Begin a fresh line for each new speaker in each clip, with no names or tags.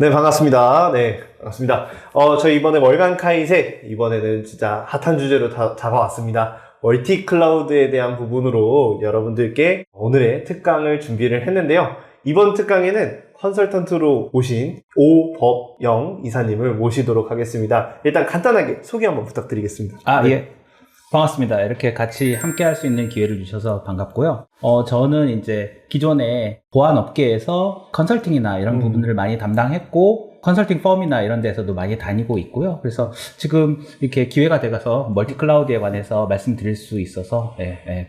네, 반갑습니다. 네, 반갑습니다. 저희 이번에 월간 카이세, 이번에는 진짜 핫한 주제로 잡아왔습니다. 멀티 클라우드에 대한 부분으로 여러분들께 오늘의 특강을 준비를 했는데요. 이번 특강에는 컨설턴트로 오신 오법영 이사님을 모시도록 하겠습니다. 일단 간단하게 소개 한번 부탁드리겠습니다.
예. 반갑습니다. 이렇게 같이 함께 할 수 있는 기회를 주셔서 반갑고요. 저는 이제 기존에 보안 업계에서 컨설팅이나 이런 부분들을 많이 담당했고, 컨설팅 펌이나 이런 데서도 많이 다니고 있고요. 그래서 지금 이렇게 기회가 돼서 멀티 클라우드에 관해서 말씀드릴 수 있어서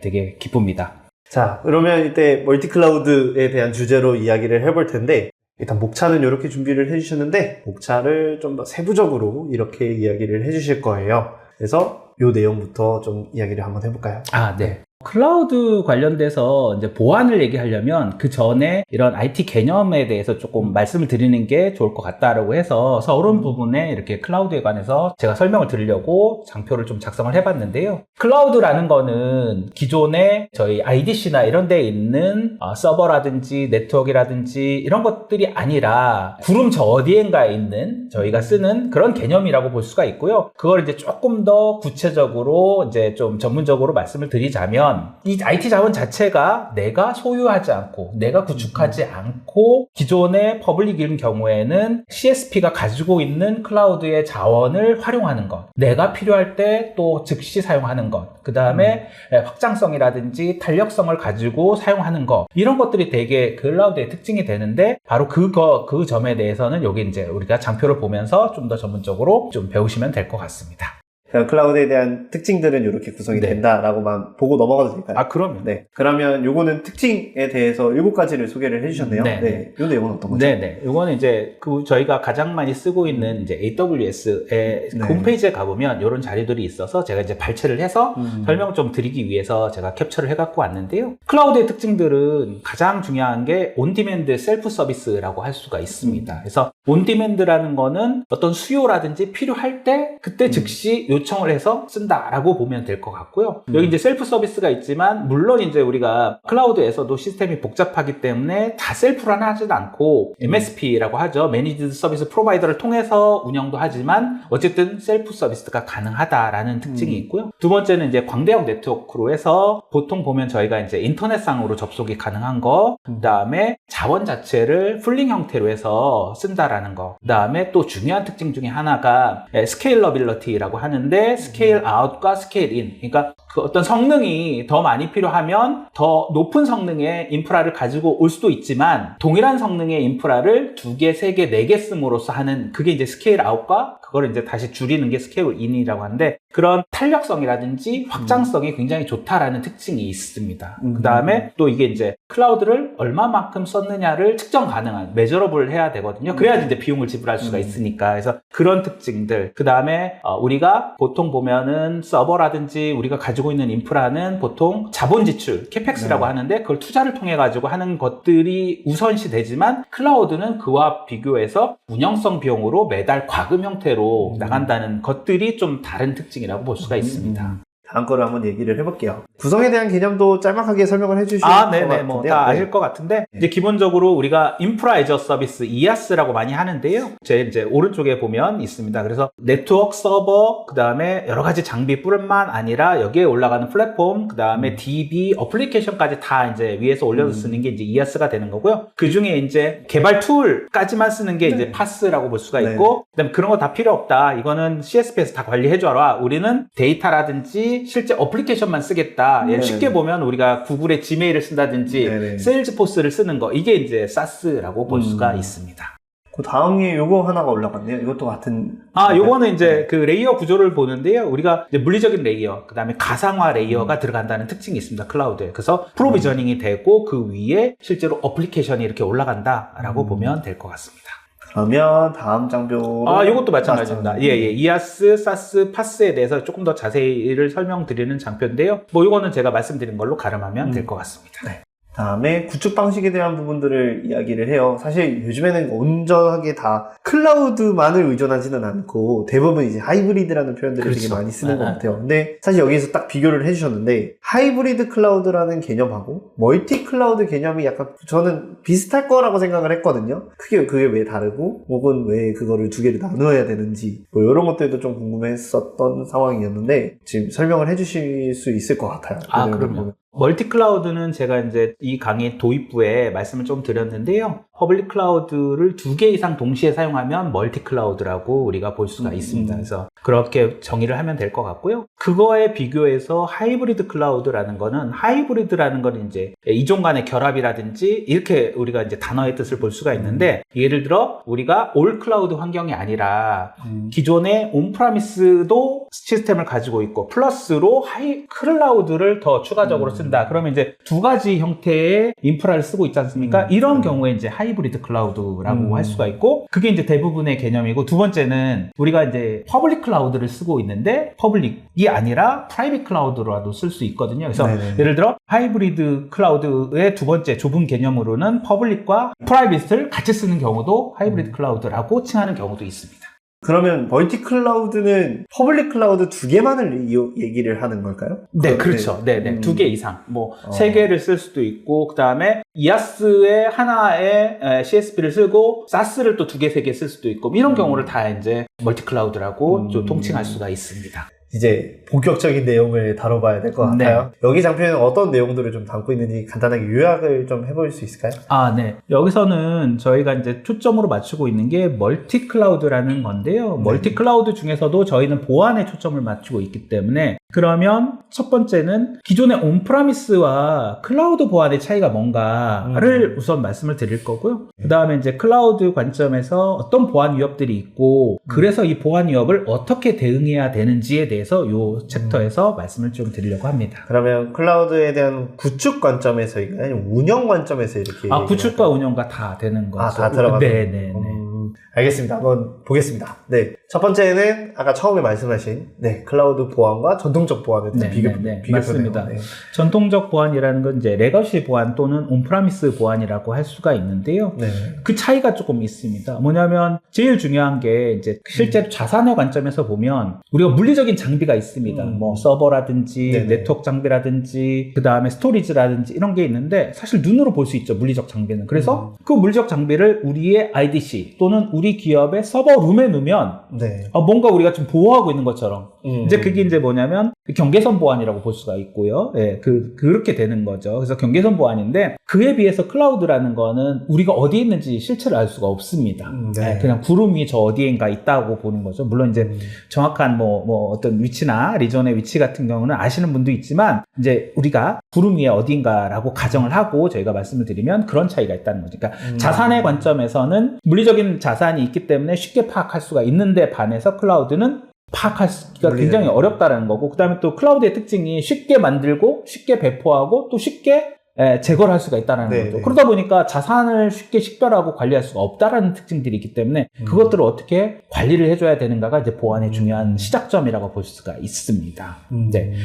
되게 기쁩니다.
자, 그러면 이때 멀티 클라우드에 대한 주제로 이야기를 해볼 텐데, 일단 목차는 이렇게 준비를 해주셨는데, 목차를 좀 더 세부적으로 이렇게 이야기를 해주실 거예요. 그래서 이 내용부터 좀 이야기를 한번 해볼까요?
네. 클라우드 관련돼서 이제 보안을 얘기하려면 그 전에 이런 IT 개념에 대해서 조금 말씀을 드리는 게 좋을 것 같다라고 해서 서론 부분에 이렇게 클라우드에 관해서 제가 설명을 드리려고 장표를 좀 작성을 해봤는데요. 클라우드라는 거는 기존에 저희 IDC나 이런 데에 있는 서버라든지 네트워크라든지 이런 것들이 아니라 구름 저 어디엔가에 있는 저희가 쓰는 그런 개념이라고 볼 수가 있고요. 그걸 이제 조금 더 구체적으로 이제 좀 전문적으로 말씀을 드리자면 이 IT 자원 자체가 내가 소유하지 않고 내가 구축하지 않고 기존의 퍼블릭인 경우에는 CSP가 가지고 있는 클라우드의 자원을 활용하는 것, 내가 필요할 때 또 즉시 사용하는 것, 그 다음에 확장성이라든지 탄력성을 가지고 사용하는 것, 이런 것들이 되게 클라우드의 특징이 되는데 바로 그 점에 대해서는 여기 이제 우리가 장표를 보면서 좀 더 전문적으로 좀 배우시면 될 것 같습니다.
클라우드에 대한 특징들은 이렇게 구성이 된다라고만 보고 넘어가도 될까요?
그럼요.
네. 그러면 요거는 특징에 대해서 7가지를 소개를 해주셨네요. 네. 요 내용은 어떤 거죠?
요거는 이제 저희가 가장 많이 쓰고 있는 이제 AWS의 홈페이지에 가보면 이런 자료들이 있어서 제가 이제 발췌를 해서 설명을 좀 드리기 위해서 제가 캡처를 해갖고 왔는데요. 클라우드의 특징들은 가장 중요한 게 온디맨드 셀프 서비스라고 할 수가 있습니다. 그래서 온디맨드라는 거는 어떤 수요라든지 필요할 때 그때 즉시 요청을 해서 쓴다라고 보면 될 것 같고요. 여기 이제 셀프 서비스가 있지만 물론 이제 우리가 클라우드에서도 시스템이 복잡하기 때문에 다 셀프로는 하지도 않고 MSP라고 하죠. 매니지드 서비스 프로바이더를 통해서 운영도 하지만 어쨌든 셀프 서비스가 가능하다라는 특징이 있고요. 두 번째는 이제 광대형 네트워크로 해서 보통 보면 저희가 이제 인터넷상으로 접속이 가능한 거, 그다음에 자원 자체를 풀링 형태로 해서 쓴다라는 거, 그다음에 또 중요한 특징 중에 하나가 스케일러빌리티라고 하는데 스케일 아웃과 스케일 인, 그러니까 그 어떤 성능이 더 많이 필요하면 더 높은 성능의 인프라를 가지고 올 수도 있지만 동일한 성능의 인프라를 2개, 3개, 4개 씀으로써 하는 그게 이제 스케일 아웃과 그걸 이제 다시 줄이는 게 스케일 인이라고 하는데 그런 탄력성이라든지 확장성이 굉장히 좋다라는 특징이 있습니다. 그 다음에 또 이게 이제 클라우드를 얼마만큼 썼느냐를 측정 가능한 메저러블 해야 되거든요. 그래야지 이제 비용을 지불할 수가 있으니까. 그래서 그런 특징들. 그 다음에 우리가 보통 보면은 서버라든지 우리가 가지고 있는 인프라는 보통 자본 지출, 캐펙스라고 하는데 그걸 투자를 통해 가지고 하는 것들이 우선시 되지만 클라우드는 그와 비교해서 운영성 비용으로 매달 과금 형태로 나간다는 것들이 좀 다른 특징이라고 볼 수가 있습니다.
다음 거를 한번 얘기를 해볼게요. 구성에 대한 개념도 짤막하게 설명을 해주시면 것 같은데요.
다 아실 것 같은데 이제 기본적으로 우리가 인프라 애저 서비스 EAS라고 많이 하는데요. 제 이제 오른쪽에 보면 있습니다. 그래서 네트워크 서버, 그 다음에 여러 가지 장비뿐만 아니라 여기에 올라가는 플랫폼, 그 다음에 DB, 어플리케이션까지 다 이제 위에서 올려서 쓰는 게 이제 EAS가 되는 거고요. 그 중에 이제 개발 툴까지만 쓰는 게 이제 파스라고 볼 수가 있고, 그다음에 그런 거 다 필요 없다. 이거는 CSP에서 다 관리해줘라. 우리는 데이터라든지 실제 어플리케이션만 쓰겠다. 쉽게 보면 우리가 구글의 지메일을 쓴다든지 세일즈포스를 쓰는 거, 이게 이제 SaaS라고 볼 수가 있습니다.
그 다음에 요거 하나가 올라갔네요. 이것도 같은.
요거는 이제 그 레이어 구조를 보는데요. 우리가 이제 물리적인 레이어, 그 다음에 가상화 레이어가 들어간다는 특징이 있습니다. 클라우드에. 그래서 프로비저닝이 되고 그 위에 실제로 어플리케이션이 이렇게 올라간다라고 보면 될 것 같습니다.
그러면 다음 장표로
이것도 마찬가지입니다. EAS, SaaS, PaaS에 대해서 조금 더 자세히를 설명드리는 장표인데요. 이거는 제가 말씀드린 걸로 가름하면 될 것 같습니다.
다음에 구축 방식에 대한 부분들을 이야기를 해요. 사실 요즘에는 온전하게 다 클라우드만을 의존하지는 않고 대부분 이제 하이브리드라는 표현들을 되게
그렇죠.
많이 쓰는 것 같아요. 근데 사실 여기서 딱 비교를 해주셨는데 하이브리드 클라우드라는 개념하고 멀티 클라우드 개념이 약간 저는 비슷할 거라고 생각을 했거든요. 그게 왜 다르고 혹은 왜 그거를 두 개를 나누어야 되는지 뭐 이런 것들도 좀 궁금했었던 상황이었는데 지금 설명을 해주실 수 있을 것 같아요.
아, 그럼요. 멀티 클라우드는 제가 이제 이 강의 도입부에 말씀을 좀 드렸는데요. 퍼블릭 클라우드를 2개 이상 동시에 사용하면 멀티 클라우드라고 우리가 볼 수가 있습니다. 그래서 그렇게 정의를 하면 될 것 같고요. 그거에 비교해서 하이브리드 클라우드라는 거는 하이브리드라는 건 이제 이종 간의 결합이라든지 이렇게 우리가 이제 단어의 뜻을 볼 수가 있는데 예를 들어 우리가 올 클라우드 환경이 아니라 기존의 온프라미스도 시스템을 가지고 있고 플러스로 하이 클라우드를 더 추가적으로 쓴다. 그러면 이제 두 가지 형태의 인프라를 쓰고 있지 않습니까? 이런 경우에 이제 하이브리드 클라우드라고 할 수가 있고 그게 이제 대부분의 개념이고 두 번째는 우리가 이제 퍼블릭 클라우드를 쓰고 있는데 퍼블릭이 아니라 프라이빗 클라우드로라도 쓸 수 있거든요. 그래서
네네.
예를 들어 하이브리드 클라우드의 두 번째 좁은 개념으로는 퍼블릭과 프라이빗을 같이 쓰는 경우도 하이브리드 클라우드라고 칭하는 경우도 있습니다.
그러면 멀티 클라우드는 퍼블릭 클라우드 2개만을 얘기를 하는 걸까요?
네, 그렇죠. 네. 2개 이상. 뭐, 3개를 쓸 수도 있고, 그 다음에 이아스의 하나의 CSP를 쓰고, 사스를 또 2개, 3개 쓸 수도 있고, 이런 경우를 다 이제 멀티 클라우드라고 좀 통칭할 수가 있습니다.
이제 본격적인 내용을 다뤄봐야 될 것 같아요. 여기 장표에는 어떤 내용들을 좀 담고 있는지 간단하게 요약을 좀 해볼 수 있을까요?
아, 네. 여기서는 저희가 이제 초점으로 맞추고 있는 게 멀티 클라우드라는 건데요. 멀티 클라우드 중에서도 저희는 보안에 초점을 맞추고 있기 때문에 그러면 첫 번째는 기존의 온프라미스와 클라우드 보안의 차이가 뭔가를 우선 말씀을 드릴 거고요. 그 다음에 이제 클라우드 관점에서 어떤 보안 위협들이 있고 그래서 이 보안 위협을 어떻게 대응해야 되는지에 대해서 이 챕터에서 말씀을 좀 드리려고 합니다.
그러면 클라우드에 대한 구축 관점에서인가요? 아니면 운영 관점에서 이렇게?
구축과 운영과 다 되는 거죠.
다 들어가는.
네.
알겠습니다. 한번 보겠습니다. 네. 첫 번째는 아까 처음에 말씀하신 클라우드 보안과 전통적 보안에 대한 비교표네요.
맞습니다. 전통적 보안이라는 건 이제 레거시 보안 또는 온프라미스 보안이라고 할 수가 있는데요. 그 차이가 조금 있습니다. 뭐냐면 제일 중요한 게 이제 실제 자산의 관점에서 보면 우리가 물리적인 장비가 있습니다. 뭐 서버라든지 네트워크 장비라든지 그 다음에 스토리지라든지 이런 게 있는데 사실 눈으로 볼 수 있죠. 물리적 장비는. 그래서 그 물리적 장비를 우리의 IDC 또는 우리 기업의 서버룸에 넣으면 뭔가 우리가 좀 보호하고 있는 것처럼 이제 그게 이제 뭐냐면 경계선 보안이라고 볼 수가 있고요. 그렇게 되는 거죠. 그래서 경계선 보안인데 그에 비해서 클라우드라는 거는 우리가 어디에 있는지 실체를 알 수가 없습니다. 그냥 구름 위에 저 어디엔가 있다고 보는 거죠. 물론 이제 정확한 뭐 어떤 위치나 리전의 위치 같은 경우는 아시는 분도 있지만 이제 우리가 구름 위에 어딘가라고 가정을 하고 저희가 말씀을 드리면 그런 차이가 있다는 거죠. 그러니까 자산의 관점에서는 물리적인 자산이 있기 때문에 쉽게 파악할 수가 있는데 반해서 클라우드는 파악하기가 굉장히 어렵다라는 거고 그 다음에 또 클라우드의 특징이 쉽게 만들고 쉽게 배포하고 또 쉽게 제거를 할 수가 있다는 거죠. 그러다 보니까 자산을 쉽게 식별하고 관리할 수가 없다라는 특징들이 있기 때문에 그것들을 어떻게 관리를 해줘야 되는가가 이제 보안의 중요한 시작점이라고 볼 수가 있습니다.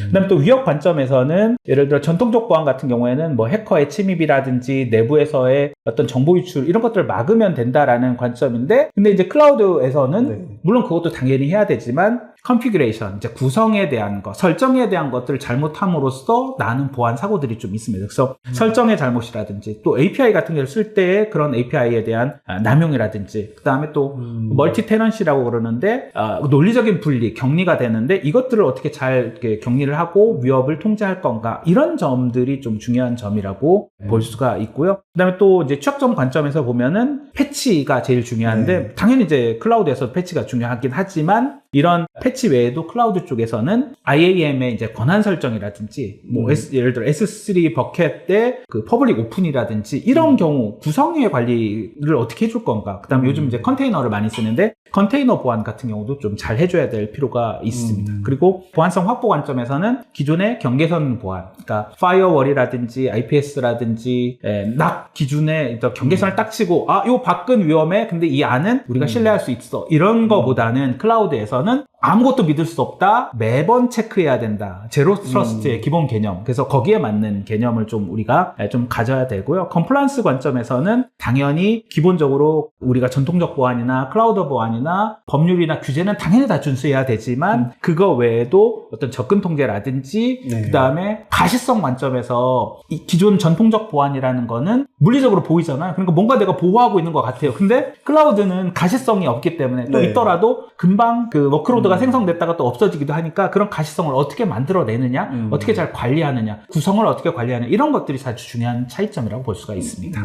그다음에 또 위협 관점에서는 예를 들어 전통적 보안 같은 경우에는 뭐 해커의 침입이라든지 내부에서의 어떤 정보 유출 이런 것들을 막으면 된다라는 관점인데 근데 이제 클라우드에서는 물론 그것도 당연히 해야 되지만 컨피그레이션, 이제 구성에 대한 것, 설정에 대한 것들을 잘못함으로써 나는 보안 사고들이 좀 있습니다. 그래서 설정의 잘못이라든지 또 API 같은 걸 쓸 때 그런 API에 대한 남용이라든지 그 다음에 또 멀티 테넌시라고 그러는데 논리적인 분리, 격리가 되는데 이것들을 어떻게 잘 이렇게 격리를 하고 위협을 통제할 건가 이런 점들이 좀 중요한 점이라고 볼 수가 있고요. 그 다음에 또 이제 취약점 관점에서 보면은 패치가 제일 중요한데 당연히 이제 클라우드에서 패치가 중요하긴 하지만 이런 패치 외에도 클라우드 쪽에서는 IAM의 이제 권한 설정이라든지 뭐 예를 들어 S3 버켓 때 그 퍼블릭 오픈이라든지 이런 경우 구성의 관리를 어떻게 해줄 건가. 그다음에 요즘 이제 컨테이너를 많이 쓰는데 컨테이너 보안 같은 경우도 좀 잘 해줘야 될 필요가 있습니다. 그리고 보안성 확보 관점에서는 기존의 경계선 보안, 그러니까 파이어월이라든지 IPS라든지 납 기준의 경계선을 딱 치고 요 밖은 위험해. 근데 이 안은 우리가 신뢰할 수 있어. 이런 거보다는 클라우드에서는 아무것도 믿을 수 없다. 매번 체크해야 된다. 제로 트러스트의 기본 개념. 그래서 거기에 맞는 개념을 좀 우리가 좀 가져야 되고요. 컴플라이언스 관점에서는 당연히 기본적으로 우리가 전통적 보안이나 클라우드 보안이나 법률이나 규제는 당연히 다 준수해야 되지만 그거 외에도 어떤 접근 통제라든지
네.
그다음에 가시성 관점에서 이 기존 전통적 보안이라는 거는 물리적으로 보이잖아요. 그러니까 뭔가 내가 보호하고 있는 것 같아요. 근데 클라우드는 가시성이 없기 때문에 또
네.
있더라도 금방 그 워크로드가 생성됐다가 또 없어지기도 하니까 그런 가시성을 어떻게 만들어내느냐, 어떻게 잘 관리하느냐, 구성을 어떻게 관리하느냐 이런 것들이 사실 중요한 차이점이라고 볼 수가 있습니다.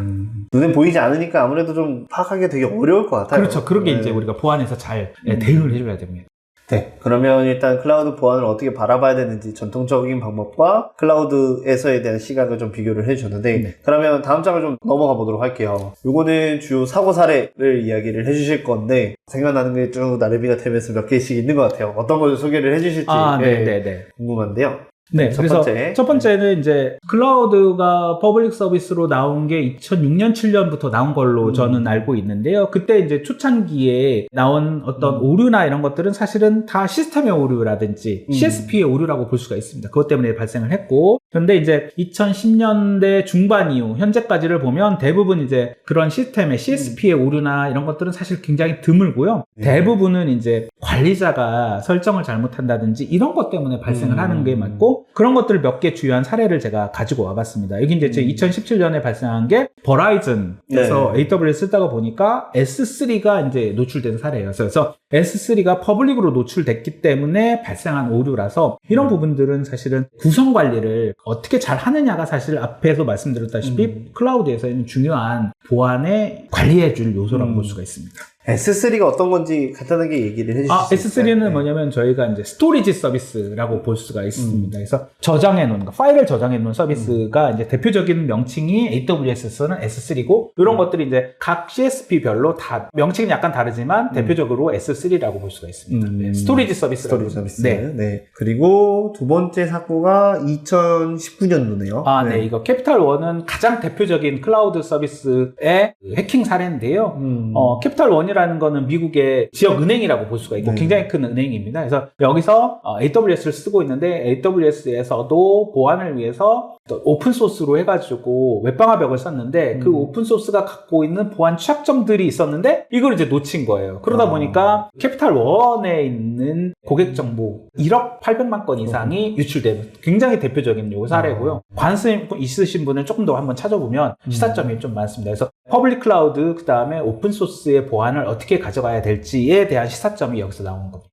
눈에 보이지 않으니까 아무래도 좀 파악하기 되게 어려울 것 같아요.
그렇죠. 그런 게
네.
이제 우리가 보안에서 잘 대응을 해줘야 됩니다.
네, 그러면 일단 클라우드 보안을 어떻게 바라봐야 되는지 전통적인 방법과 클라우드에서에 대한 시각을 좀 비교를 해주셨는데
네.
그러면 다음 장을 좀 넘어가 보도록 할게요. 요거는 주요 사고 사례를 이야기를 해주실 건데 생각나는 게 쭉 나래비가 되면서 몇 개씩 있는 것 같아요. 어떤 걸 소개를 해주실지
네네네.
궁금한데요.
네,
첫
그래서
번째.
첫 번째는 이제 클라우드가 퍼블릭 서비스로 나온 게 2006년, 7년부터 나온 걸로 저는 알고 있는데요. 그때 이제 초창기에 나온 어떤 오류나 이런 것들은 사실은 다 시스템의 오류라든지 CSP의 오류라고 볼 수가 있습니다. 그것 때문에 발생을 했고, 그런데 이제 2010년대 중반 이후 현재까지를 보면 대부분 이제 그런 시스템의 CSP의 오류나 이런 것들은 사실 굉장히 드물고요. 대부분은 이제 관리자가 설정을 잘못한다든지 이런 것 때문에 발생을 하는 게 맞고, 그런 것들 몇 개 주요한 사례를 제가 가지고 와봤습니다. 여기 이제 2017년에 발생한 게 버라이즌에서 AWS 쓰다가 보니까 S3가 이제 노출된 사례였어요. 그래서 S3가 퍼블릭으로 노출됐기 때문에 발생한 오류라서 이런 부분들은 사실은 구성 관리를 어떻게 잘 하느냐가 사실 앞에서 말씀드렸다시피 클라우드에서는 중요한 보안에 관리해줄 요소라고 볼 수가 있습니다.
S3가 어떤 건지 간단하게 얘기를 해주실 수 있을까요?
S3는 뭐냐면 저희가 이제 스토리지 서비스라고 볼 수가 있습니다. 그래서 저장해 놓은, 파일을 저장해 놓은 서비스가 이제 대표적인 명칭이 AWS에서는 S3고, 이런 것들이 이제 각 CSP별로 다 명칭은 약간 다르지만 대표적으로 S3라고 볼 수가 있습니다. 스토리지 서비스라고.
스토리지 서비스.
네.
네. 그리고 두 번째 사고가 2019년도네요.
네. 이거 캐피탈 원은 가장 대표적인 클라우드 서비스의 해킹 사례인데요. 캐피탈 원이라는 거는 미국의 지역 은행이라고 볼 수가 있고 굉장히 큰 은행입니다. 그래서 여기서 AWS를 쓰고 있는데 AWS에서도 보안을 위해서 오픈 소스로 해가지고 웹방화벽을 썼는데 그 오픈 소스가 갖고 있는 보안 취약점들이 있었는데 이걸 이제 놓친 거예요. 그러다 보니까 캐피탈 원에 있는 고객 정보 1억 800만 건 이상이 유출되는 굉장히 대표적인 요 사례고요. 관심 있으신 분은 조금 더 한번 찾아보면 시사점이 좀 많습니다. 그래서 퍼블릭 클라우드 그 다음에 오픈 소스의 보안을 어떻게 가져가야 될지에 대한 시사점이 여기서 나오는 겁니다.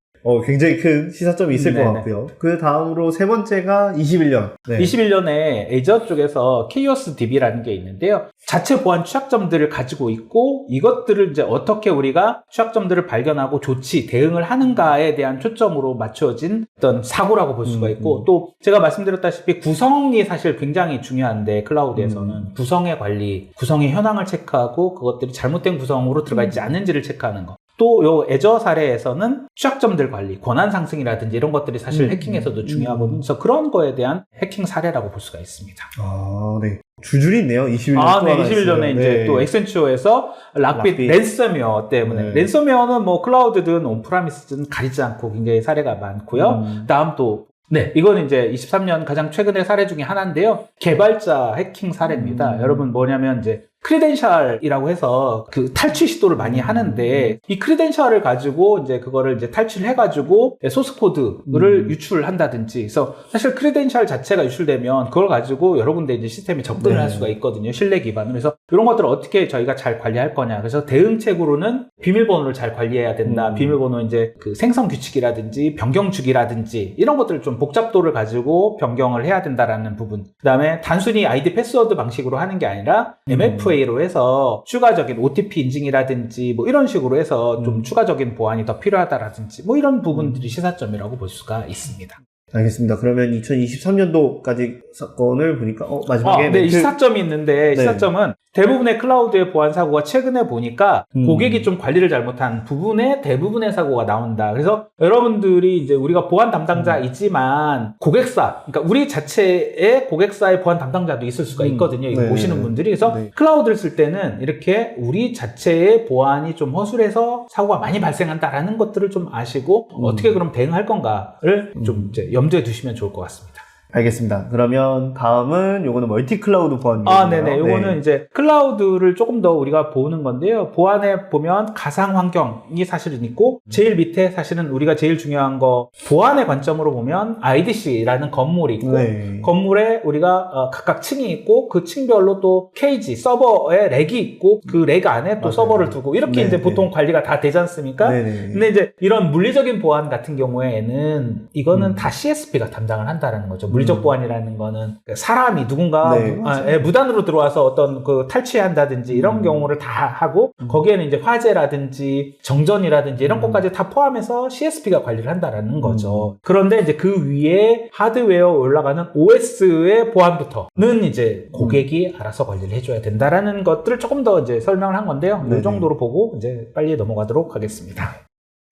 굉장히 큰 시사점이 있을 것 같고요. 그 다음으로 세 번째가 21년.
21년에 애저 쪽에서 Chaos DB라는 게 있는데요. 자체 보안 취약점들을 가지고 있고 이것들을 이제 어떻게 우리가 취약점들을 발견하고 조치, 대응을 하는가에 대한 초점으로 맞춰진 어떤 사고라고 볼 수가 있고 또 제가 말씀드렸다시피 구성이 사실 굉장히 중요한데 클라우드에서는 구성의 관리, 구성의 현황을 체크하고 그것들이 잘못된 구성으로 들어가 있지 않은지를 체크하는 것. 또 요 애저 사례에서는 취약점들 관리, 권한 상승이라든지 이런 것들이 사실 해킹에서도 중요하거든요. 그래서 그런 거에 대한 해킹 사례라고 볼 수가 있습니다.
네. 줄줄이 있네요. 21년.
네, 21년에 이제 또 엑센추어에서 락빗 랜섬웨어 때문에. 랜섬웨어는 뭐 클라우드든 온프라미스든 가리지 않고 굉장히 사례가 많고요. 다음 또 이거는 이제 23년 가장 최근의 사례 중에 하나인데요. 개발자 해킹 사례입니다. 여러분 뭐냐면 이제 크리덴셜이라고 해서 그 탈취 시도를 많이 하는데 이 크리덴셜을 가지고 이제 그거를 이제 탈취를 해가지고 소스 코드를 유출한다든지 그래서 사실 크리덴셜 자체가 유출되면 그걸 가지고 여러 군데 이제 시스템에 접근을 할 수가 있거든요. 신뢰 기반으로. 그래서 이런 것들을 어떻게 저희가 잘 관리할 거냐. 그래서 대응책으로는 비밀번호를 잘 관리해야 된다. 비밀번호 이제 그 생성 규칙이라든지 변경 주기라든지 이런 것들을 좀 복잡도를 가지고 변경을 해야 된다라는 부분. 그 다음에 단순히 아이디 패스워드 방식으로 하는 게 아니라 MFA로 해서 추가적인 OTP 인증이라든지 뭐 이런 식으로 해서 좀 추가적인 보안이 더 필요하다라든지 뭐 이런 부분들이 시사점이라고 볼 수가 있습니다.
알겠습니다. 그러면 2023년도까지 사건을 보니까 마지막에
네,
멘트...
시사점이 있는데 시사점은 대부분의 클라우드의 보안 사고가 최근에 보니까 고객이 좀 관리를 잘못한 부분에 대부분의 사고가 나온다. 그래서 여러분들이 이제 우리가 보안 담당자이지만 고객사, 그러니까 우리 자체의 고객사의 보안 담당자도 있을 수가 있거든요. 이거 보시는 분들이. 그래서 클라우드를 쓸 때는 이렇게 우리 자체의 보안이 좀 허술해서 사고가 많이 발생한다라는 것들을 좀 아시고 어떻게 그럼 대응할 건가를 좀 이제 염두에 두시면 좋을 것 같습니다.
알겠습니다. 그러면 다음은 요거는 멀티 클라우드 보안.
네네. 요거는 이제 클라우드를 조금 더 우리가 보는 건데요. 보안에 보면 가상 환경이 사실은 있고, 제일 밑에 사실은 우리가 제일 중요한 거, 보안의 관점으로 보면 IDC라는 건물이 있고, 건물에 우리가 각각 층이 있고, 그 층별로 또 케이지, 서버에 렉이 있고, 그 렉 안에 또 서버를 두고, 이렇게 이제 보통 관리가 다 되지 않습니까? 근데 이제 이런 물리적인 보안 같은 경우에는 이거는 다 CSP가 담당을 한다는 거죠. 물리적 보안이라는 거는 사람이 누군가 무단으로 들어와서 어떤 그 탈취한다든지 이런 경우를 다 하고 거기에는 이제 화재라든지 정전이라든지 이런 것까지 다 포함해서 CSP가 관리를 한다라는 거죠. 그런데 이제 그 위에 하드웨어 올라가는 OS의 보안부터는 이제 고객이 알아서 관리를 해줘야 된다라는 것들을 조금 더 이제 설명을 한 건데요. 이 정도로 보고 이제 빨리 넘어가도록 하겠습니다.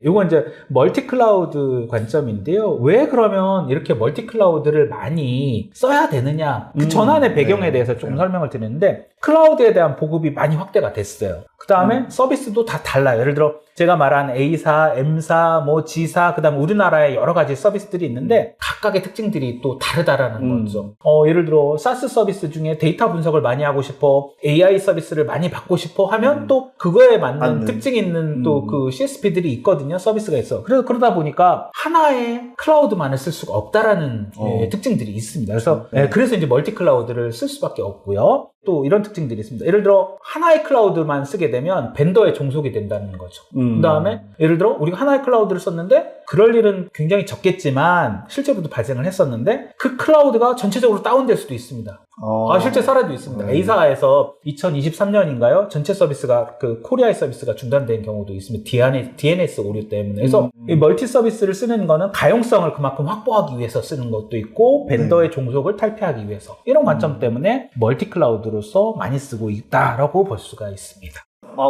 이건 이제 멀티 클라우드 관점인데요. 왜 그러면 이렇게 멀티 클라우드를 많이 써야 되느냐? 그 전환의 배경에 대해서 조금 설명을 드리는데, 클라우드에 대한 보급이 많이 확대가 됐어요. 그 다음에 서비스도 다 달라요. 예를 들어 제가 말한 A사, M사, 뭐 G사, 그 다음에 우리나라에 여러 가지 서비스들이 있는데 각각의 특징들이 또 다르다라는 거죠. 예를 들어 사스 서비스 중에 데이터 분석을 많이 하고 싶어, AI 서비스를 많이 받고 싶어 하면 또 그거에 맞는 특징 있는 또 그 CSP들이 있거든요. 서비스가 있어. 그래서 그러다 보니까 하나의 클라우드만을 쓸 수가 없다라는 특징들이 있습니다. 그래서 그래서 이제 멀티 클라우드를 쓸 수밖에 없고요. 또 이런 특징들이 있습니다. 예를 들어 하나의 클라우드만 쓰게 되면 벤더에 종속이 된다는 거죠. 그 다음에 예를 들어 우리가 하나의 클라우드를 썼는데 그럴 일은 굉장히 적겠지만 실제로도 발생을 했었는데 그 클라우드가 전체적으로 다운될 수도 있습니다. 실제 사례도 있습니다. A사에서 2023년인가요? 전체 서비스가 그 코리아의 서비스가 중단된 경우도 있습니다. DNS 오류 때문에. 그래서 이 멀티 서비스를 쓰는 거는 가용성을 그만큼 확보하기 위해서 쓰는 것도 있고 벤더의 종속을 탈피하기 위해서, 이런 관점 때문에 멀티 클라우드로서 많이 쓰고 있다라고 볼 수가 있습니다.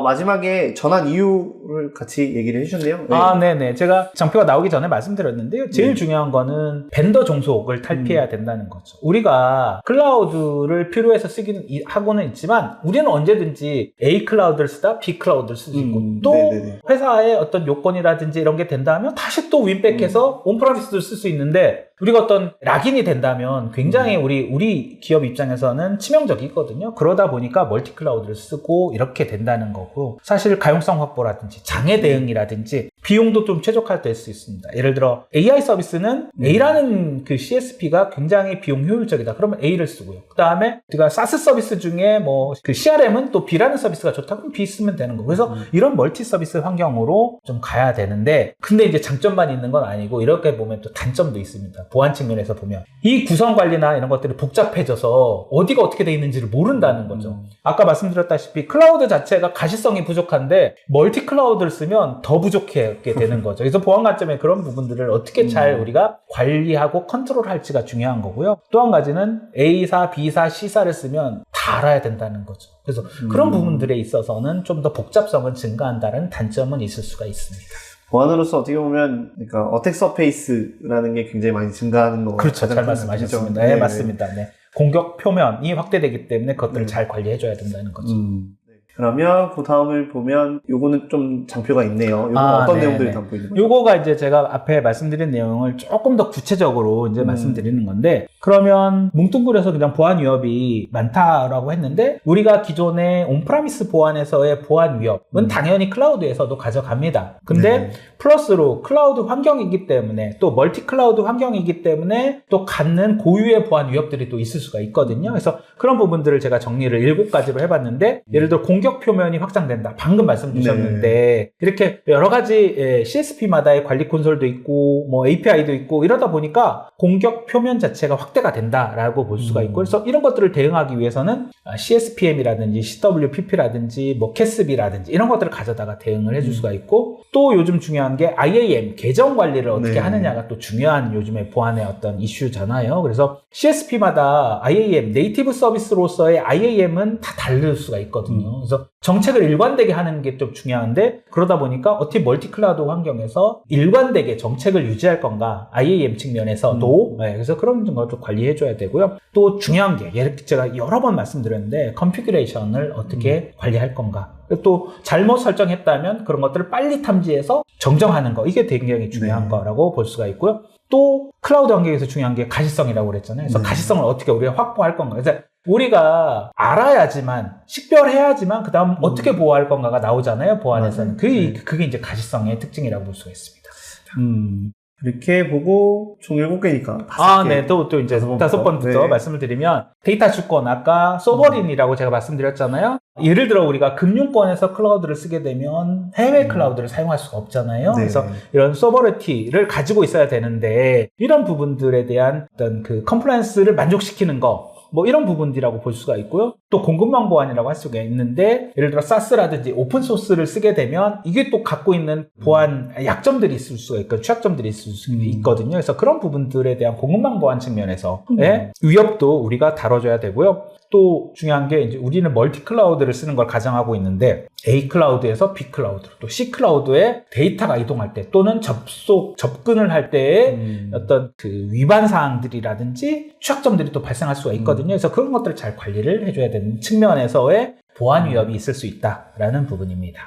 마지막에 전환 이유를 같이 얘기를 해주셨네요.
네네. 제가 장표가 나오기 전에 말씀드렸는데요. 제일 중요한 거는 벤더 종속을 탈피해야 된다는 거죠. 우리가 클라우드를 필요해서 쓰기는 하고는 있지만 우리는 언제든지 A 클라우드를 쓰다 B 클라우드를 쓸 수 있고 또 회사의 어떤 요건이라든지 이런 게 된다면 다시 또 윈백해서 온프라미스도 쓸 수 있는데, 우리가 어떤 락인이 된다면 굉장히 우리 기업 입장에서는 치명적이거든요. 그러다 보니까 멀티 클라우드를 쓰고 이렇게 된다는 거고, 사실 가용성 확보라든지 장애 대응이라든지 비용도 좀 최적화될 수 있습니다. 예를 들어 AI 서비스는 A라는 그 CSP가 굉장히 비용 효율적이다. 그러면 A를 쓰고요. 그 다음에 우리가 사스 서비스 중에 뭐 그 CRM은 또 B라는 서비스가 좋다. 그럼 B 쓰면 되는 거고. 그래서 이런 멀티 서비스 환경으로 좀 가야 되는데, 근데 이제 장점만 있는 건 아니고 이렇게 보면 또 단점도 있습니다. 보안 측면에서 보면 이 구성 관리나 이런 것들이 복잡해져서 어디가 어떻게 돼 있는지를 모른다는 거죠. 아까 말씀드렸다시피 클라우드 자체가 가시성이 부족한데 멀티 클라우드를 쓰면 더 부족하게 되는 거죠. 그래서 보안 관점에 그런 부분들을 어떻게 잘 우리가 관리하고 컨트롤할지가 중요한 거고요. 또 한 가지는 A사, B사, C사를 쓰면 다 알아야 된다는 거죠. 그래서 그런 부분들에 있어서는 좀 더 복잡성은 증가한다는 단점은 있을 수가 있습니다.
보안으로서 어떻게 보면, 그러니까 어택 서페이스라는 게 굉장히 많이 증가하는 거.
그렇죠. 잘 말씀하셨습니다. 네, 맞습니다. 네. 공격 표면이 확대되기 때문에 그것들을 잘 관리해줘야 된다는 거죠.
그러면 그 다음을 보면 요거는 좀 장표가 있네요. 요거 어떤 내용들이 담고 있는 거예요?
요거가 이제 제가 앞에 말씀드린 내용을 조금 더 구체적으로 이제 말씀드리는 건데, 그러면 뭉뚱그려서 그냥 보안 위협이 많다라고 했는데, 우리가 기존의 온프라미스 보안에서의 보안 위협은 당연히 클라우드에서도 가져갑니다. 근데 플러스로 클라우드 환경이기 때문에, 또 멀티 클라우드 환경이기 때문에 또 갖는 고유의 보안 위협들이 또 있을 수가 있거든요. 그래서 그런 부분들을 제가 정리를 7가지로 해봤는데, 예를 들어 공격 공격 표면이 확장된다. 방금 말씀 주셨는데 이렇게 여러 가지 CSP마다의 관리 콘솔도 있고 뭐 API도 있고 이러다 보니까 공격 표면 자체가 확대가 된다라고 볼 수가 있고 그래서 이런 것들을 대응하기 위해서는 CSPM이라든지 CWPP라든지 뭐 CASB라든지 이런 것들을 가져다가 대응을 해줄 수가 있고 또 요즘 중요한 게 IAM 계정 관리를 어떻게 하느냐가 또 중요한 요즘의 보안의 어떤 이슈잖아요. 그래서 CSP마다 IAM 네이티브 서비스로서의 IAM은 다 다를 수가 있거든요. 그래서 정책을 일관되게 하는 게 좀 중요한데 그러다 보니까 어떻게 멀티클라우드 환경에서 일관되게 정책을 유지할 건가 IAM 측면에서도 그래서 그런 것도 관리해줘야 되고요. 또 중요한 게 제가 여러 번 말씀드렸는데 컨피규레이션을 어떻게 관리할 건가 또 잘못 설정했다면 그런 것들을 빨리 탐지해서 정정하는 거 이게 굉장히 중요한 거라고 볼 수가 있고요. 또 클라우드 환경에서 중요한 게 가시성이라고 그랬잖아요. 그래서 가시성을 어떻게 우리가 확보할 건가. 그래서 우리가 알아야지만 식별해야지만 그 다음 어떻게 보호할 건가가 나오잖아요. 보안에서는 그게 이제 가시성의 특징이라고 볼 수가 있습니다.
이렇게 보고 총 7개니까 5개.
네. 또 이제 5번부터 말씀을 드리면 데이터 주권 아까 소버린이라고 제가 말씀드렸잖아요. 예를 들어 우리가 금융권에서 클라우드를 쓰게 되면 해외 클라우드를 사용할 수가 없잖아요. 그래서 이런 소버리티를 가지고 있어야 되는데 이런 부분들에 대한 어떤 그 컴플라이언스를 만족시키는 거 뭐 이런 부분들이라고 볼 수가 있고요. 또 공급망 보안이라고 할 수가 있는데 예를 들어 사스라든지 오픈소스를 쓰게 되면 이게 또 갖고 있는 보안 약점들이 있을 수가 있고 취약점들이 있을 수 있거든요. 그래서 그런 부분들에 대한 공급망 보안 측면에서의 위협도 우리가 다뤄줘야 되고요. 또 중요한 게 이제 우리는 멀티 클라우드를 쓰는 걸 가정하고 있는데 A 클라우드에서 B 클라우드로 또 C 클라우드에 데이터가 이동할 때 또는 접근을 할 때의 어떤 그 위반 사항들이라든지 취약점들이 또 발생할 수가 있거든요. 그래서 그런 것들을 잘 관리를 해줘야 되는 측면에서의 보안 위협이 있을 수 있다라는 부분입니다.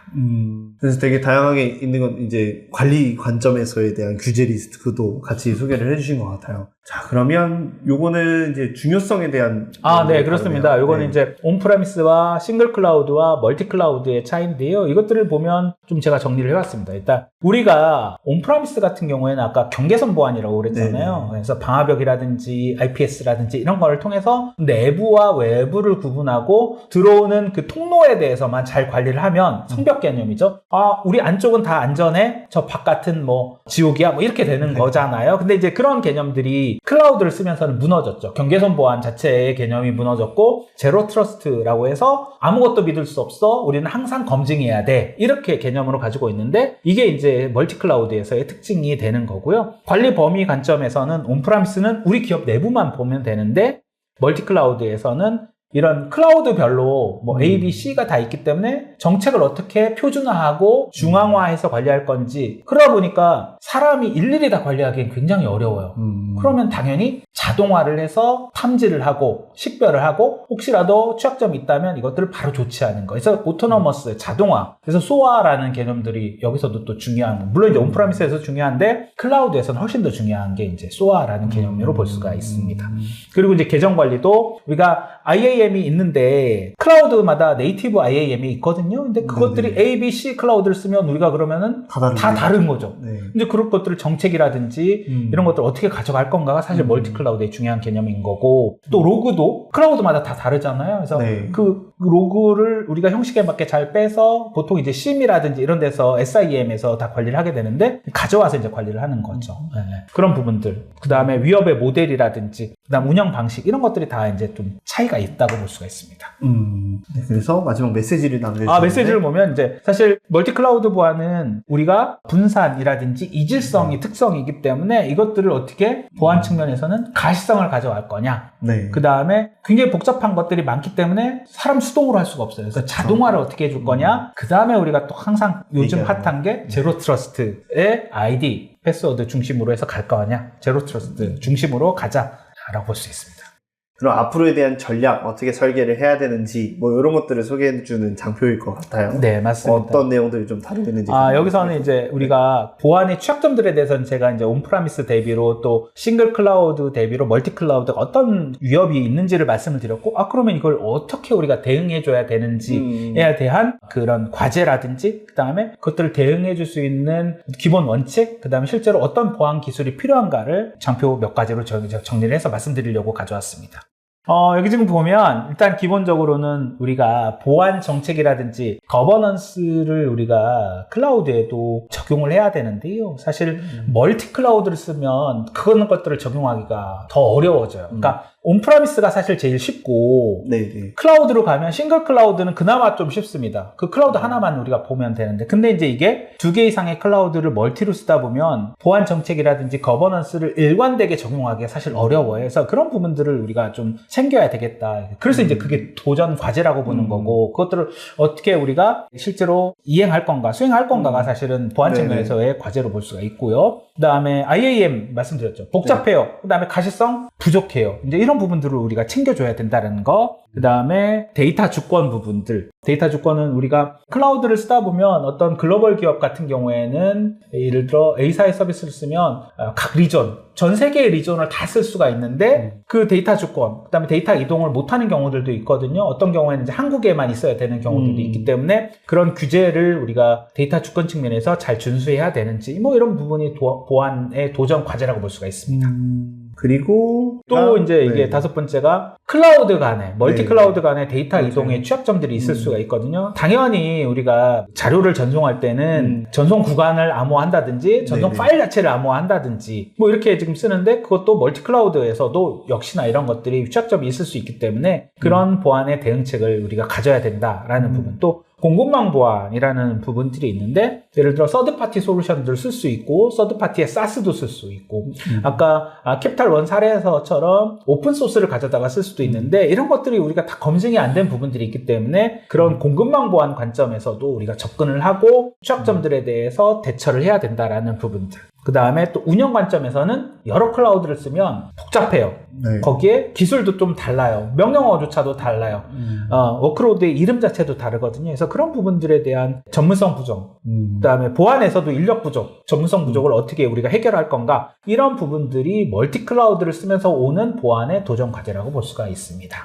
그래서 되게 다양하게 있는 건 이제 관리 관점에서에 대한 규제 리스트도 같이 소개를 해주신 것 같아요. 자, 그러면 요거는 이제 중요성에 대한.
네, 그렇습니다. 요거는 이제 온프레미스와 싱글 클라우드와 멀티 클라우드의 차이인데요. 이것들을 보면 좀 제가 정리를 해왔습니다. 일단 우리가 온프레미스 같은 경우에는 아까 경계선 보안이라고 그랬잖아요. 그래서 방화벽이라든지 IPS라든지 이런 거를 통해서 내부와 외부를 구분하고 들어오는 그 통로에 대해서만 잘 관리를 하면 성벽 개념이죠. 우리 안쪽은 다 안전해. 저 바깥은 뭐 지옥이야. 뭐 이렇게 되는 거잖아요. 근데 이제 그런 개념들이 클라우드를 쓰면서는 무너졌죠. 경계선 보안 자체의 개념이 무너졌고 제로 트러스트라고 해서 아무것도 믿을 수 없어. 우리는 항상 검증해야 돼. 이렇게 개념으로 가지고 있는데 이게 이제 멀티 클라우드에서의 특징이 되는 거고요. 관리 범위 관점에서는 온프라미스는 우리 기업 내부만 보면 되는데 멀티 클라우드에서는 이런 클라우드별로 뭐 A, B, C가 다 있기 때문에 정책을 어떻게 표준화하고 중앙화해서 관리할 건지 그러다 보니까 사람이 일일이 다 관리하기엔 굉장히 어려워요. 그러면 당연히 자동화를 해서 탐지를 하고 식별을 하고 혹시라도 취약점이 있다면 이것들을 바로 조치하는 거. 그래서 오토노머스, 자동화. 그래서 소아라는 개념들이 여기서도 또 중요한 거. 물론 이제 온프라미스에서 중요한데 클라우드에서는 훨씬 더 중요한 게 이제 소아라는 개념으로 볼 수가 있습니다. 그리고 이제 계정 관리도 우리가 IAM이 있는데 클라우드마다 네이티브 IAM이 있거든요. 근데 그것들이 A, B, C 클라우드를 쓰면 우리가 그러면은 다 다른 거죠. 근데 그런 것들을 정책이라든지 이런 것들을 어떻게 가져갈 건가가 사실 멀티 클라우드의 중요한 개념인 거고 또 로그도 클라우드마다 다 다르잖아요. 그래서 그 로그를 우리가 형식에 맞게 잘 빼서 보통 이제 SIEM이라든지 이런 데서 SIEM에서 다 관리를 하게 되는데 가져와서 이제 관리를 하는 거죠. 그런 부분들. 그 다음에 위협의 모델이라든지 그 다음 운영 방식 이런 것들이 다 이제 좀 차이가 있다고 볼 수가 있습니다.
그래서 마지막 메시지를 남겨주셨는데
메시지를 보면 이제 사실 멀티 클라우드 보안은 우리가 분산이라든지 이질성이 특성이기 때문에 이것들을 어떻게 보안 측면에서는 가시성을 가져갈 거냐. 그 다음에 굉장히 복잡한 것들이 많기 때문에 사람 수동으로 할 수가 없어요. 그래서 자동화를 어떻게 해줄 거냐. 그 다음에 우리가 또 항상 요즘 핫한 게 제로 트러스트의 ID, 패스워드 중심으로 해서 갈 거냐. 제로 트러스트 중심으로 가자라고 볼 수 있습니다.
그럼 앞으로에 대한 전략 어떻게 설계를 해야 되는지 뭐 이런 것들을 소개해주는 장표일 것 같아요.
네, 맞습니다.
어떤 내용들이 좀 다루겠는지.
여기서는 이제 우리가 보안의 취약점들에 대해서는 제가 이제 온프라미스 대비로 또 싱글 클라우드 대비로 멀티 클라우드가 어떤 위협이 있는지를 말씀을 드렸고, 그러면 이걸 어떻게 우리가 대응해줘야 되는지에 대한 그런 과제라든지, 그 다음에 그것들을 대응해줄 수 있는 기본 원칙, 그 다음에 실제로 어떤 보안 기술이 필요한가를 장표 몇 가지로 정리를 해서 말씀드리려고 가져왔습니다. 여기 지금 보면 일단 기본적으로는 우리가 보안 정책이라든지 거버넌스를 우리가 클라우드에도 적용을 해야 되는데요. 사실 멀티 클라우드를 쓰면 그런 것들을 적용하기가 더 어려워져요. 그러니까 온프라미스가 사실 제일 쉽고
네네.
클라우드로 가면 싱글 클라우드는 그나마 좀 쉽습니다. 그 클라우드 하나만 우리가 보면 되는데 근데 이제 이게 2개 이상의 클라우드를 멀티로 쓰다 보면 보안 정책이라든지 거버넌스를 일관되게 적용하기가 사실 어려워요. 그래서 그런 부분들을 우리가 좀 챙겨야 되겠다. 그래서 이제 그게 도전 과제라고 보는 거고 그것들을 어떻게 우리가 실제로 이행할 건가 수행할 건가가 사실은 보안
네네.
측면에서의 과제로 볼 수가 있고요. 그 다음에 IAM 말씀드렸죠. 복잡해요. 그 다음에 가시성 부족해요. 이제 이런 부분들을 우리가 챙겨줘야 된다는 거. 그 다음에 데이터 주권 부분들. 데이터 주권은 우리가 클라우드를 쓰다 보면 어떤 글로벌 기업 같은 경우에는 예를 들어 A사의 서비스를 쓰면 각 리전, 전 세계의 리전을 다 쓸 수가 있는데 그 데이터 주권, 그 다음에 데이터 이동을 못하는 경우들도 있거든요. 어떤 경우에는 이제 한국에만 있어야 되는 경우들도 있기 때문에 그런 규제를 우리가 데이터 주권 측면에서 잘 준수해야 되는지 뭐 이런 부분이 보안의 도전 과제라고 볼 수가 있습니다.
그리고
또 이제 이게
네.
다섯 번째가 클라우드 간에 멀티
네.
클라우드 간에 데이터
맞아요.
이동에 취약점들이 있을 수가 있거든요. 당연히 우리가 자료를 전송할 때는 전송 구간을 암호화한다든지 전송
네네.
파일 자체를 암호화한다든지 뭐 이렇게 지금 쓰는데 그것도 멀티 클라우드에서도 역시나 이런 것들이 취약점이 있을 수 있기 때문에 그런 보안의 대응책을 우리가 가져야 된다라는 부분. 또 공급망 보안이라는 부분들이 있는데 예를 들어 서드파티 솔루션들을 쓸 수 있고 서드파티의 SaaS도 쓸 수 있고 아까 캐피탈 원 사례에서처럼 오픈소스를 가져다가 쓸 수도 있는데 이런 것들이 우리가 다 검증이 안 된 부분들이 있기 때문에 그런 공급망 보안 관점에서도 우리가 접근을 하고 취약점들에 대해서 대처를 해야 된다라는 부분들. 그 다음에 또 운영 관점에서는 여러 클라우드를 쓰면 복잡해요.
네.
거기에 기술도 좀 달라요. 명령어조차도 달라요. 워크로드의 이름 자체도 다르거든요. 그래서 그런 부분들에 대한 전문성 부족, 그 다음에 보안에서도 인력 부족, 전문성 부족을 어떻게 우리가 해결할 건가 이런 부분들이 멀티 클라우드를 쓰면서 오는 보안의 도전 과제라고 볼 수가 있습니다.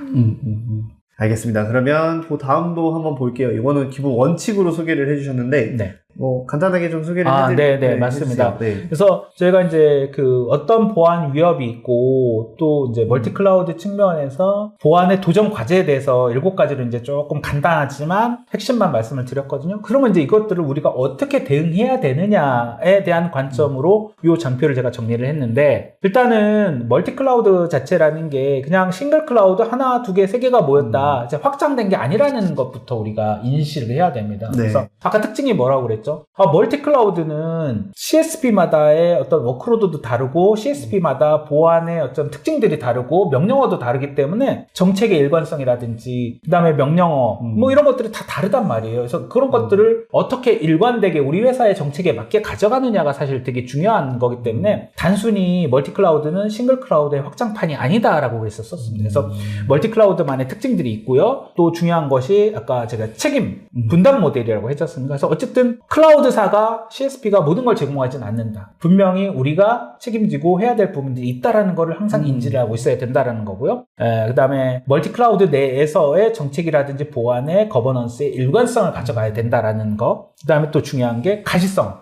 알겠습니다. 그러면 그 다음도 한번 볼게요. 이거는 기본 원칙으로 소개를 해주셨는데
네.
뭐 간단하게 좀 소개를
네, 맞습니다.
해주세요. 네.
그래서 저희가 이제 그 어떤 보안 위협이 있고 또 이제 멀티 클라우드 측면에서 보안의 도전 과제에 대해서 7가지로 이제 조금 간단하지만 핵심만 말씀을 드렸거든요. 그러면 이제 이것들을 우리가 어떻게 대응해야 되느냐에 대한 관점으로 이 장표를 제가 정리를 했는데 일단은 멀티 클라우드 자체라는 게 그냥 싱글 클라우드 하나, 두 개, 세 개가 모였다. 이제 확장된 게 아니라는 것부터 우리가 인식을 해야 됩니다.
네.
그래서 아까 특징이 뭐라고 그랬죠? 멀티 클라우드는 CSP마다의 어떤 워크로드도 다르고 CSP마다 보안의 어떤 특징들이 다르고 명령어도 다르기 때문에 정책의 일관성이라든지 그 다음에 명령어 뭐 이런 것들이 다 다르단 말이에요. 그래서 그런 것들을 어떻게 일관되게 우리 회사의 정책에 맞게 가져가느냐가 사실 되게 중요한 거기 때문에 단순히 멀티 클라우드는 싱글 클라우드의 확장판이 아니다라고 했었습니다. 그래서 멀티 클라우드만의 특징들이 있고요. 또 중요한 것이 아까 제가 책임 분담 모델이라고 했었습니다. 그래서 어쨌든 클라우드사가 CSP가 모든 걸 제공하진 않는다. 분명히 우리가 책임지고 해야 될 부분들이 있다라는 거를 항상 인지를 하고 있어야 된다라는 거고요. 그 다음에 멀티 클라우드 내에서의 정책이라든지 보안의 거버넌스의 일관성을 가져가야 된다라는 거. 그 다음에 또 중요한 게 가시성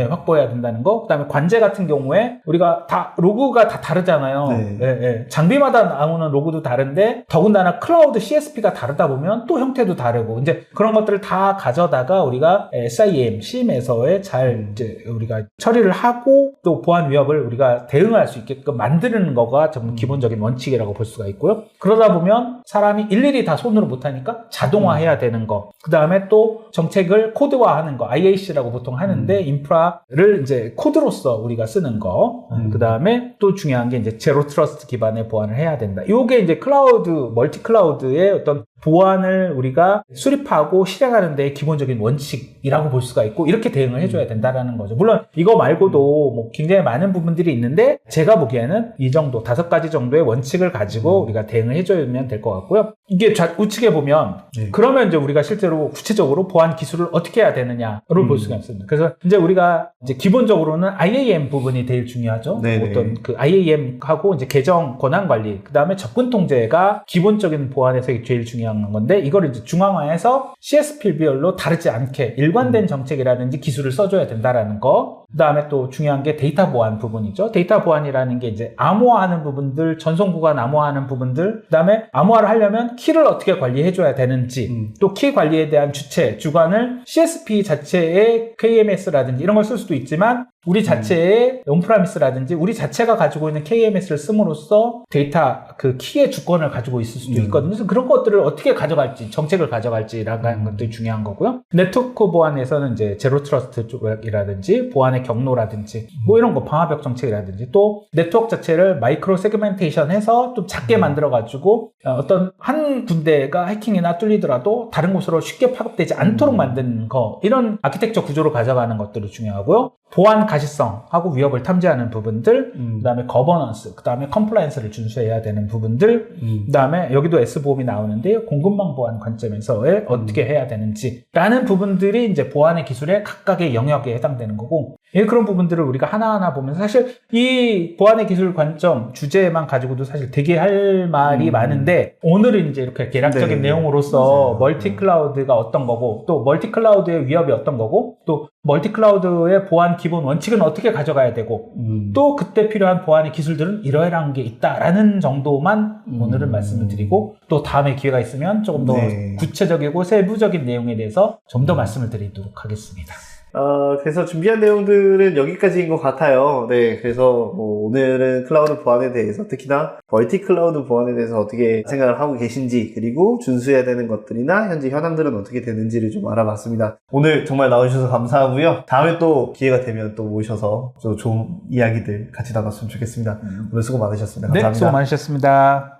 확보해야 된다는 거. 그 다음에 관제 같은 경우에 우리가 다 로그가 다 다르잖아요.
네.
장비마다 나오는 로그도 다른데 더군다나 클라우드 CSP가 다르다 보면 또 형태도 다르고 이제 그런 것들을 다 가져다가 우리가 SIM, CIEM에서의 잘 이제 우리가 처리를 하고 또 보안 위협을 우리가 대응할 수 있게끔 만드는 거가 좀 기본적인 원칙이라고 볼 수가 있고요. 그러다 보면 사람이 일일이 다 손으로 못하니까 자동화해야 되는 거. 그 다음에 또 정책을 코드화하는 거. IAC라고 보통 하는데 인프라를 이제 코드로서 우리가 쓰는 거. 그 다음에 또 중요한 게 이제 제로 트러스트 기반의 보안을 해야 된다. 요게 이제 클라우드, 멀티 클라우드의 어떤 보안을 우리가 수립하고 실행하는 데 기본적인 원칙이라고 볼 수가 있고 이렇게 대응을 해줘야 된다라는 거죠. 물론 이거 말고도 뭐 굉장히 많은 부분들이 있는데 제가 보기에는 이 정도 5가지 정도의 원칙을 가지고 우리가 대응을 해줘야면 될 것 같고요. 이게 우측에 보면 그러면 이제 우리가 실제로 구체적으로 보안 기술을 어떻게 해야 되느냐를 볼 수가 있습니다. 그래서 이제 우리가 이제 기본적으로는 IAM 부분이 제일 중요하죠.
네네.
어떤 그 IAM하고 이제 계정 권한 관리, 그 다음에 접근 통제가 기본적인 보안에서 제일 중요한 건데 이걸 이제 중앙화해서 CSP별로 다르지 않게 일관된 정책이라든지 기술을 써줘야 된다라는 거. 그다음에 또 중요한 게 데이터 보안 부분이죠. 데이터 보안이라는 게 이제 암호화하는 부분들, 전송 구간 암호화하는 부분들, 그다음에 암호화를 하려면 키를 어떻게 관리해줘야 되는지, 또 키 관리에 대한 주체, 주관을 CSP 자체의 KMS라든지 이런 걸 쓸 수도 있지만 우리 자체의 온프라미스라든지 우리 자체가 가지고 있는 KMS를 씀으로써 데이터 그 키의 주권을 가지고 있을 수도 있거든요. 그래서 그런 것들을 어떻게 가져갈지, 정책을 가져갈지라는 것들이 중요한 거고요. 네트워크 보안에서는 이제 제로 트러스트 쪽이라든지 보안의 경로라든지 뭐 이런 거 방화벽 정책이라든지 또 네트워크 자체를 마이크로 세그멘테이션 해서 좀 작게 만들어 가지고 어떤 한 군데가 해킹이나 뚫리더라도 다른 곳으로 쉽게 파급되지 않도록 만드는 거, 이런 아키텍처 구조로 가져가는 것들이 중요하고요. 보안 가시성하고 위협을 탐지하는 부분들, 그다음에 거버넌스, 그다음에 컴플라이언스를 준수해야 되는 부분들, 그다음에 여기도 S보험이 나오는데요. 공급망 보안 관점에서의 어떻게 해야 되는지라는 부분들이 이제 보안의 기술의 각각의 영역에 해당되는 거고, 그런 부분들을 우리가 하나하나 보면 사실 이 보안의 기술 관점 주제만 가지고도 사실 되게 할 말이 많은데, 오늘은 이제 이렇게 개략적인 내용으로서 멀티 클라우드가 어떤 거고, 또 멀티 클라우드의 위협이 어떤 거고, 또 멀티 클라우드의 보안 기본 원칙은 어떻게 가져가야 되고, 또 그때 필요한 보안의 기술들은 이러이러한 게 있다라는 정도만 오늘은 말씀을 드리고, 또 다음에 기회가 있으면 조금 더 구체적이고 세부적인 내용에 대해서 좀 더 말씀을 드리도록 하겠습니다.
그래서 준비한 내용들은 여기까지인 것 같아요. 네, 그래서 뭐 오늘은 클라우드 보안에 대해서, 특히나 멀티 클라우드 보안에 대해서 어떻게 생각을 하고 계신지, 그리고 준수해야 되는 것들이나 현재 현황들은 어떻게 되는지를 좀 알아봤습니다. 오늘 정말 나와주셔서 감사하고요. 다음에 또 기회가 되면 또 모셔서 좀 좋은 이야기들 같이 나눴으면 좋겠습니다. 오늘 수고 많으셨습니다. 감사합니다.
네, 수고 많으셨습니다.